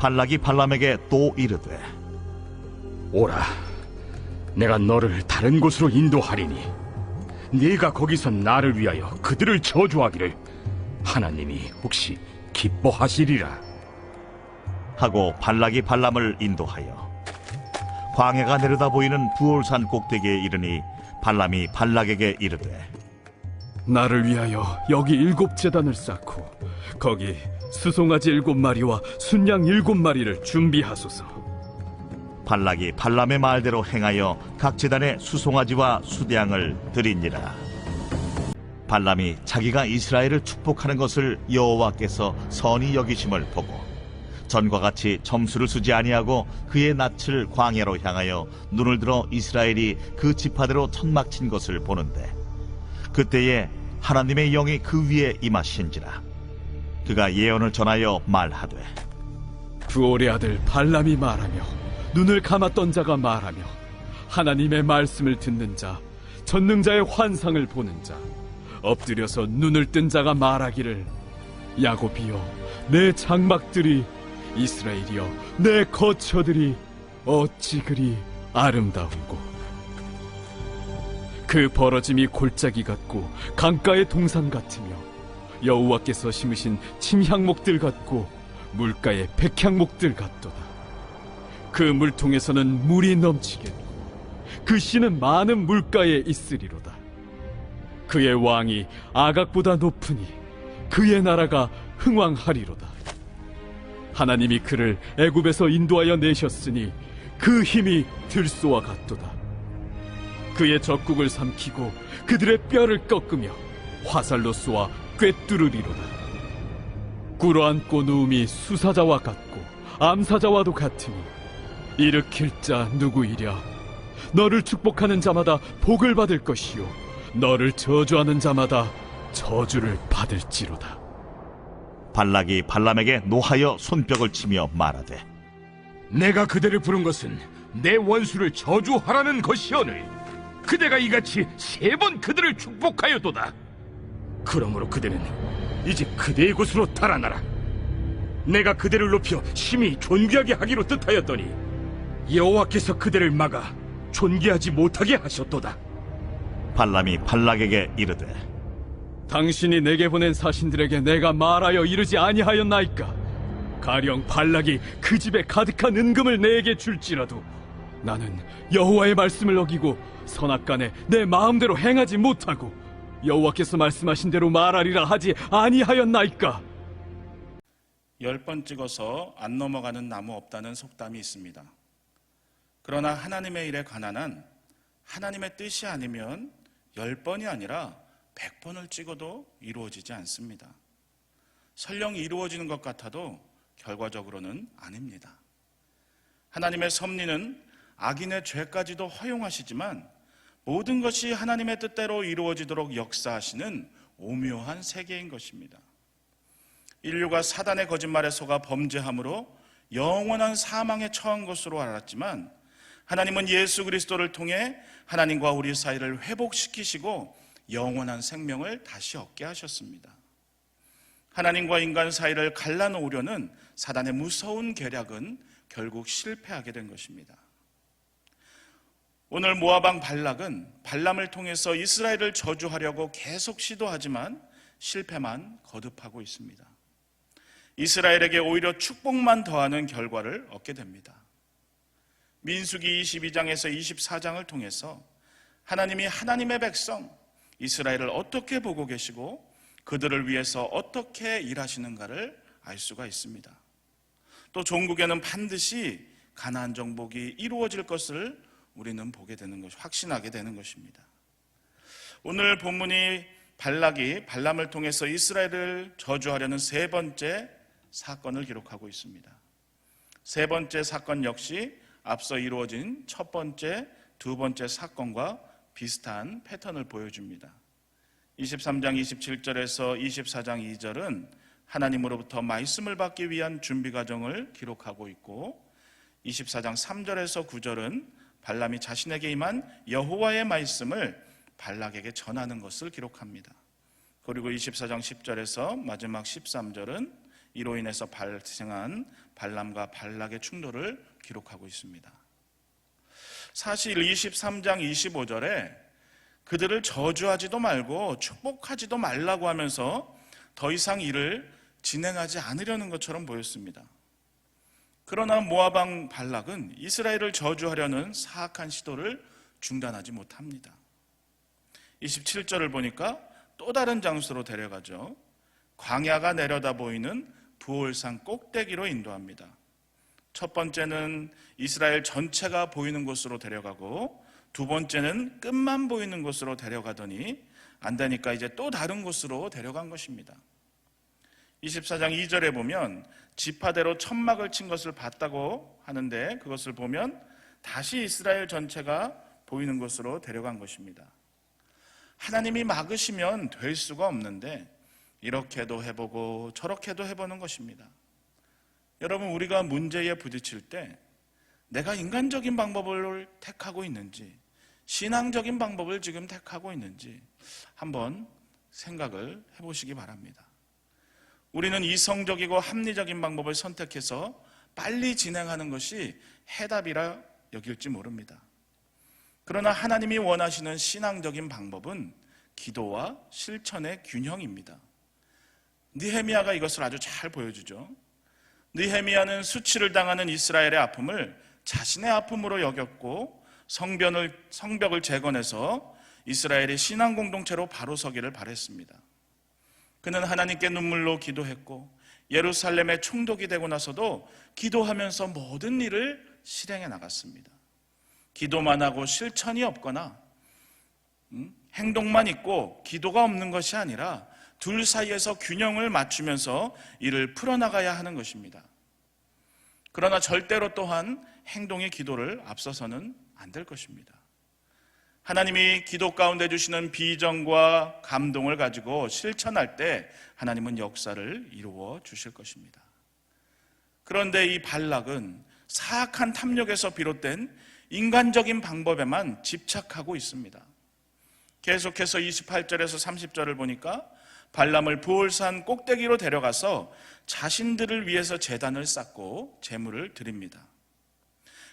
발락이 발람에게 또 이르되 오라, 내가 너를 다른 곳으로 인도하리니 네가 거기서 나를 위하여 그들을 저주하기를 하나님이 혹시 기뻐하시리라. 하고 발락이 발람을 인도하여 광야가 내려다 보이는 부올산 꼭대기에 이르니 발람이 발락에게 이르되 나를 위하여 여기 7제단을 쌓고 거기 수송아지 7마리와 순양 7마리를 준비하소서. 발락이 발람의 말대로 행하여 각 제단에 수송아지와 수대양을 드리니라. 발람이 자기가 이스라엘을 축복하는 것을 여호와께서 선히 여기심을 보고 전과 같이 점수를 쓰지 아니하고 그의 낯을 광야로 향하여 눈을 들어 이스라엘이 그 지파대로 천막 친 것을 보는데 그때에 하나님의 영이 그 위에 임하신지라. 그가 예언을 전하여 말하되 부올의 아들 발람이 말하며 눈을 감았던 자가 말하며 하나님의 말씀을 듣는 자, 전능자의 환상을 보는 자, 엎드려서 눈을 뜬 자가 말하기를 야곱이여 내 장막들이, 이스라엘이여 내 거처들이 어찌 그리 아름다운고. 그 벌어짐이 골짜기 같고 강가의 동산 같으며 여호와께서 심으신 침향목들 같고 물가의 백향목들 같도다. 그 물통에서는 물이 넘치겠고 그 씨는 많은 물가에 있으리로다. 그의 왕이 아각보다 높으니 그의 나라가 흥왕하리로다. 하나님이 그를 애굽에서 인도하여 내셨으니 그 힘이 들소와 같도다. 그의 적국을 삼키고 그들의 뼈를 꺾으며 화살로 쏘아 꿰뚫으리로다. 꿇어앉고 누움이 수사자와 같고 암사자와도 같으니 일으킬 자 누구이랴. 너를 축복하는 자마다 복을 받을 것이요 너를 저주하는 자마다 저주를 받을지로다. 발락이 발람에게 노하여 손뼉을 치며 말하되 내가 그대를 부른 것은 내 원수를 저주하라는 것이오늘 그대가 이같이 3번 그들을 축복하였도다. 그러므로 그대는 이제 그대의 곳으로 달아나라. 내가 그대를 높여 심히 존귀하게 하기로 뜻하였더니 여호와께서 그대를 막아 존귀하지 못하게 하셨도다. 발람이 발락에게 이르되 당신이 내게 보낸 사신들에게 내가 말하여 이르지 아니하였나이까. 가령 발락이 그 집에 가득한 은금을 내게 줄지라도 나는 여호와의 말씀을 어기고 선악간에 내 마음대로 행하지 못하고 여호와께서 말씀하신 대로 말하리라 하지 아니하였나이까. 10번 찍어서 안 넘어가는 나무 없다는 속담이 있습니다. 그러나 하나님의 일에 관한 한 하나님의 뜻이 아니면 10번이 아니라 100번을 찍어도 이루어지지 않습니다. 설령 이루어지는 것 같아도 결과적으로는 아닙니다. 하나님의 섭리는 악인의 죄까지도 허용하시지만 모든 것이 하나님의 뜻대로 이루어지도록 역사하시는 오묘한 세계인 것입니다. 인류가 사단의 거짓말에 속아 범죄함으로 영원한 사망에 처한 것으로 알았지만 하나님은 예수 그리스도를 통해 하나님과 우리 사이를 회복시키시고 영원한 생명을 다시 얻게 하셨습니다. 하나님과 인간 사이를 갈라놓으려는 사단의 무서운 계략은 결국 실패하게 된 것입니다. 오늘 모압 왕 발락은 발람을 통해서 이스라엘을 저주하려고 계속 시도하지만 실패만 거듭하고 있습니다. 이스라엘에게 오히려 축복만 더하는 결과를 얻게 됩니다. 민수기 22장에서 24장을 통해서 하나님이 하나님의 백성 이스라엘을 어떻게 보고 계시고 그들을 위해서 어떻게 일하시는가를 알 수가 있습니다. 또 종국에는 반드시 가나안 정복이 이루어질 것을 우리는 보게 되는 것, 확신하게 되는 것입니다. 오늘 본문이 발락이 발람을 통해서 이스라엘을 저주하려는 3번째 사건을 기록하고 있습니다. 3번째 사건 역시 앞서 이루어진 첫 번째, 두 번째 사건과 비슷한 패턴을 보여줍니다. 23장 27절에서 24장 2절은 하나님으로부터 말씀을 받기 위한 준비 과정을 기록하고 있고 24장 3절에서 9절은 발람이 자신에게 임한 여호와의 말씀을 발락에게 전하는 것을 기록합니다. 그리고 24장 10절에서 마지막 13절은 이로 인해서 발생한 발람과 발락의 충돌을 기록하고 있습니다. 사실 23장 25절에 그들을 저주하지도 말고 축복하지도 말라고 하면서 더 이상 일을 진행하지 않으려는 것처럼 보였습니다. 그러나 모압 왕 발락은 이스라엘을 저주하려는 사악한 시도를 중단하지 못합니다. 27절을 보니까 또 다른 장소로 데려가죠. 광야가 내려다 보이는 부올산 꼭대기로 인도합니다. 첫 번째는 이스라엘 전체가 보이는 곳으로 데려가고, 두 번째는 끝만 보이는 곳으로 데려가더니 안 되니까 이제 또 다른 곳으로 데려간 것입니다. 24장 2절에 보면 지파대로 천막을 친 것을 봤다고 하는데, 그것을 보면 다시 이스라엘 전체가 보이는 곳으로 데려간 것입니다. 하나님이 막으시면 될 수가 없는데 이렇게도 해보고 저렇게도 해보는 것입니다. 여러분, 우리가 문제에 부딪힐 때 내가 인간적인 방법을 택하고 있는지, 신앙적인 방법을 지금 택하고 있는지 한번 생각을 해보시기 바랍니다. 우리는 이성적이고 합리적인 방법을 선택해서 빨리 진행하는 것이 해답이라 여길지 모릅니다. 그러나 하나님이 원하시는 신앙적인 방법은 기도와 실천의 균형입니다. 느헤미야가 이것을 아주 잘 보여주죠. 느헤미야는 수치를 당하는 이스라엘의 아픔을 자신의 아픔으로 여겼고, 성벽을 재건해서 이스라엘의 신앙 공동체로 바로 서기를 바랬습니다. 그는 하나님께 눈물로 기도했고, 예루살렘에 총독이 되고 나서도 기도하면서 모든 일을 실행해 나갔습니다. 기도만 하고 실천이 없거나 행동만 있고 기도가 없는 것이 아니라 둘 사이에서 균형을 맞추면서 일을 풀어나가야 하는 것입니다. 그러나 절대로 또한 행동이 기도를 앞서서는 안 될 것입니다. 하나님이 기도 가운데 주시는 비전과 감동을 가지고 실천할 때 하나님은 역사를 이루어 주실 것입니다. 그런데 이 발락은 사악한 탐욕에서 비롯된 인간적인 방법에만 집착하고 있습니다. 계속해서 28절에서 30절을 보니까 발람을 부올산 꼭대기로 데려가서 자신들을 위해서 제단을 쌓고 제물을 드립니다.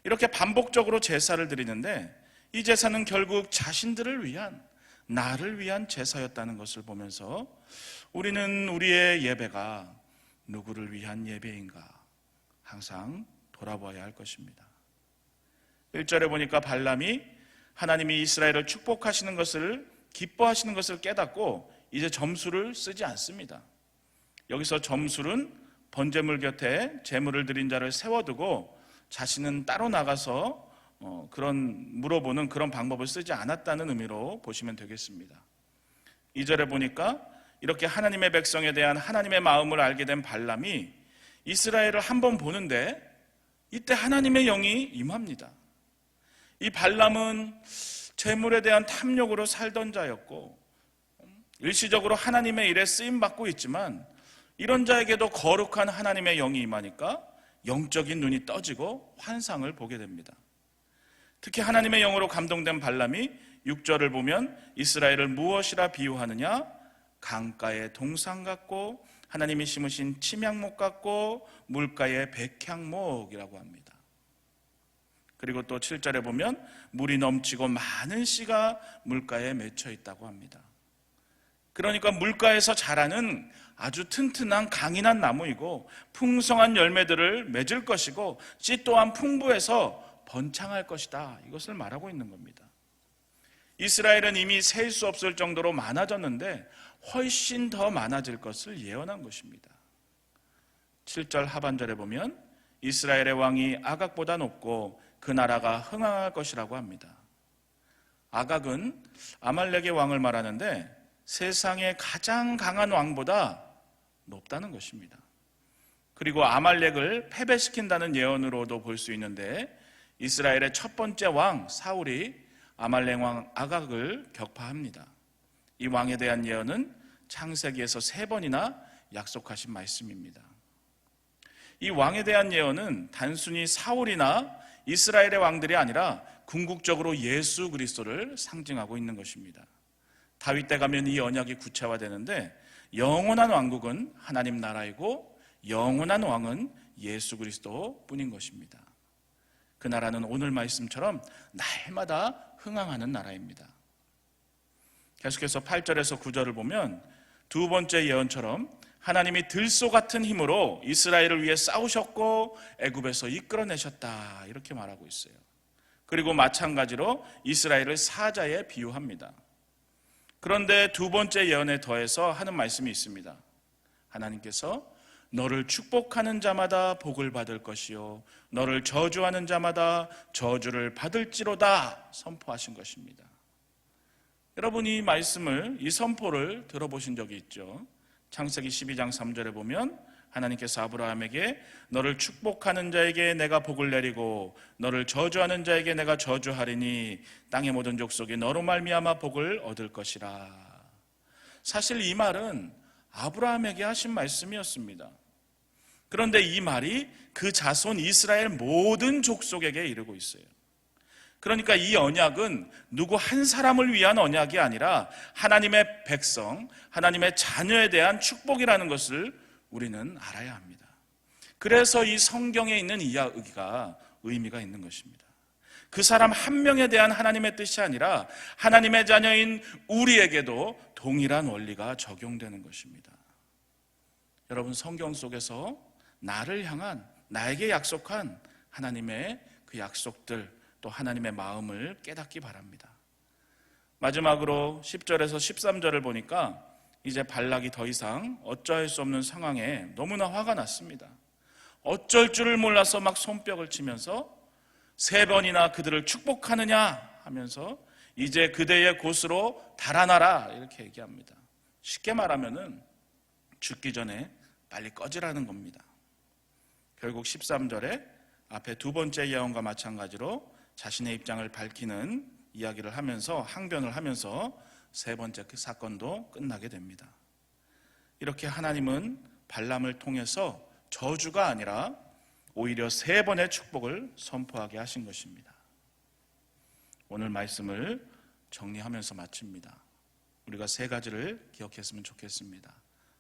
이렇게 반복적으로 제사를 드리는데 이 제사는 결국 자신들을 위한, 나를 위한 제사였다는 것을 보면서 우리는 우리의 예배가 누구를 위한 예배인가 항상 돌아봐야 할 것입니다. 1절에 보니까 발람이 하나님이 이스라엘을 축복하시는 것을, 기뻐하시는 것을 깨닫고 이제 점수를 쓰지 않습니다. 여기서 점술은 번제물 곁에 제물을 드린 자를 세워두고 자신은 따로 나가서 물어보는 그런 방법을 쓰지 않았다는 의미로 보시면 되겠습니다. 2절에 보니까 이렇게 하나님의 백성에 대한 하나님의 마음을 알게 된 발람이 이스라엘을 한번 보는데 이때 하나님의 영이 임합니다. 이 발람은 재물에 대한 탐욕으로 살던 자였고 일시적으로 하나님의 일에 쓰임받고 있지만 이런 자에게도 거룩한 하나님의 영이 임하니까 영적인 눈이 떠지고 환상을 보게 됩니다. 특히 하나님의 영으로 감동된 발람이 6절을 보면 이스라엘을 무엇이라 비유하느냐? 강가의 동상 같고 하나님이 심으신 침향목 같고 물가의 백향목이라고 합니다. 그리고 또 7절에 보면 물이 넘치고 많은 씨가 물가에 맺혀 있다고 합니다. 그러니까 물가에서 자라는 아주 튼튼한 강인한 나무이고 풍성한 열매들을 맺을 것이고 씨 또한 풍부해서 번창할 것이다, 이것을 말하고 있는 겁니다. 이스라엘은 이미 셀 수 없을 정도로 많아졌는데 훨씬 더 많아질 것을 예언한 것입니다. 7절 하반절에 보면 이스라엘의 왕이 아각보다 높고 그 나라가 흥황할 것이라고 합니다. 아각은 아말렉의 왕을 말하는데 세상의 가장 강한 왕보다 높다는 것입니다. 그리고 아말렉을 패배시킨다는 예언으로도 볼 수 있는데 이스라엘의 첫 번째 왕 사울이 아말렉 왕 아각을 격파합니다. 이 왕에 대한 예언은 창세기에서 3번이나 약속하신 말씀입니다. 이 왕에 대한 예언은 단순히 사울이나 이스라엘의 왕들이 아니라 궁극적으로 예수 그리스도를 상징하고 있는 것입니다. 다윗 때 가면 이 언약이 구체화되는데 영원한 왕국은 하나님 나라이고 영원한 왕은 예수 그리스도 뿐인 것입니다. 그 나라는 오늘 말씀처럼 날마다 흥황하는 나라입니다. 계속해서 8절에서 9절을 보면 두 번째 예언처럼 하나님이 들소 같은 힘으로 이스라엘을 위해 싸우셨고 애굽에서 이끌어내셨다 이렇게 말하고 있어요. 그리고 마찬가지로 이스라엘을 사자에 비유합니다. 그런데 두 번째 예언에 더해서 하는 말씀이 있습니다. 하나님께서 너를 축복하는 자마다 복을 받을 것이요 너를 저주하는 자마다 저주를 받을지로다 선포하신 것입니다. 여러분 이 말씀을, 이 선포를 들어보신 적이 있죠? 창세기 12장 3절에 보면 하나님께서 아브라함에게 너를 축복하는 자에게 내가 복을 내리고 너를 저주하는 자에게 내가 저주하리니 땅의 모든 족속이 너로 말미암아 복을 얻을 것이라. 사실 이 말은 아브라함에게 하신 말씀이었습니다. 그런데 이 말이 그 자손 이스라엘 모든 족속에게 이르고 있어요. 그러니까 이 언약은 누구 한 사람을 위한 언약이 아니라 하나님의 백성, 하나님의 자녀에 대한 축복이라는 것을 우리는 알아야 합니다. 그래서 이 성경에 있는 이야기가 의미가 있는 것입니다. 그 사람 한 명에 대한 하나님의 뜻이 아니라 하나님의 자녀인 우리에게도 동일한 원리가 적용되는 것입니다. 여러분 성경 속에서 나를 향한, 나에게 약속한 하나님의 그 약속들, 또 하나님의 마음을 깨닫기 바랍니다. 마지막으로 10절에서 13절을 보니까 이제 발락이 더 이상 어찌할 수 없는 상황에 너무나 화가 났습니다. 어쩔 줄을 몰라서 막 손뼉을 치면서 3번이나 그들을 축복하느냐 하면서 이제 그대의 곳으로 달아나라 이렇게 얘기합니다. 쉽게 말하면은 죽기 전에 빨리 꺼지라는 겁니다. 결국 13절에 앞에 두 번째 예언과 마찬가지로 자신의 입장을 밝히는 이야기를 하면서 항변을 하면서 세 번째 그 사건도 끝나게 됩니다. 이렇게 하나님은 발람을 통해서 저주가 아니라 오히려 3번의 축복을 선포하게 하신 것입니다. 오늘 말씀을 정리하면서 마칩니다. 우리가 3가지를 기억했으면 좋겠습니다.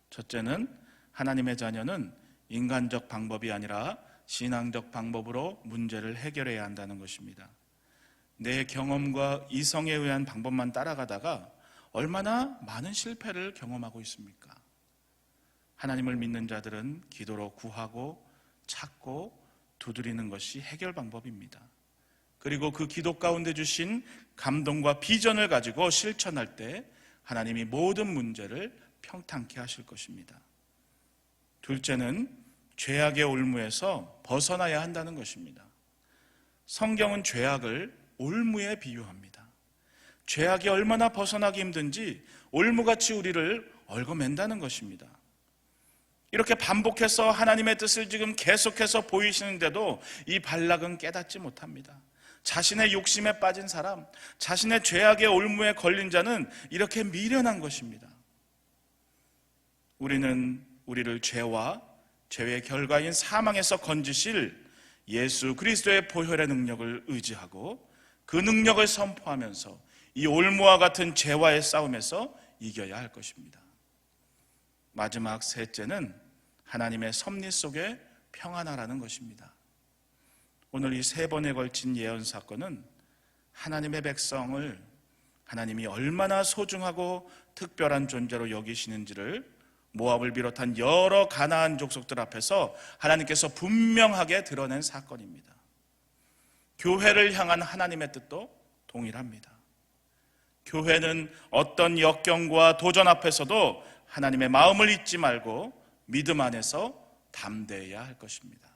첫째는 하나님의 자녀는 인간적 방법이 아니라 신앙적 방법으로 문제를 해결해야 한다는 것입니다. 내 경험과 이성에 의한 방법만 따라가다가 얼마나 많은 실패를 경험하고 있습니까? 하나님을 믿는 자들은 기도로 구하고 찾고 두드리는 것이 해결 방법입니다. 그리고 그 기도 가운데 주신 감동과 비전을 가지고 실천할 때 하나님이 모든 문제를 평탄케 하실 것입니다. 둘째는 죄악의 올무에서 벗어나야 한다는 것입니다. 성경은 죄악을 올무에 비유합니다. 죄악이 얼마나 벗어나기 힘든지 올무같이 우리를 얽어맨다는 것입니다. 이렇게 반복해서 하나님의 뜻을 지금 계속해서 보이시는데도 이 발락은 깨닫지 못합니다. 자신의 욕심에 빠진 사람, 자신의 죄악의 올무에 걸린 자는 이렇게 미련한 것입니다. 우리는 우리를 죄와 죄의 결과인 사망에서 건지실 예수 그리스도의 보혈의 능력을 의지하고 그 능력을 선포하면서 이 올무와 같은 죄와의 싸움에서 이겨야 할 것입니다. 마지막 셋째는 하나님의 섭리 속에 평안하라는 것입니다. 오늘 이 3번에 걸친 예언 사건은 하나님의 백성을 하나님이 얼마나 소중하고 특별한 존재로 여기시는지를 모압을 비롯한 여러 가나안 족속들 앞에서 하나님께서 분명하게 드러낸 사건입니다. 교회를 향한 하나님의 뜻도 동일합니다. 교회는 어떤 역경과 도전 앞에서도 하나님의 마음을 잊지 말고 믿음 안에서 담대해야 할 것입니다.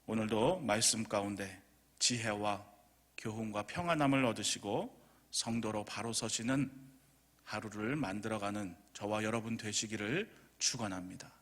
오늘도 말씀 가운데 지혜와 교훈과 평안함을 얻으시고 성도로 바로 서시는 하루를 만들어가는 저와 여러분 되시기를 축원합니다.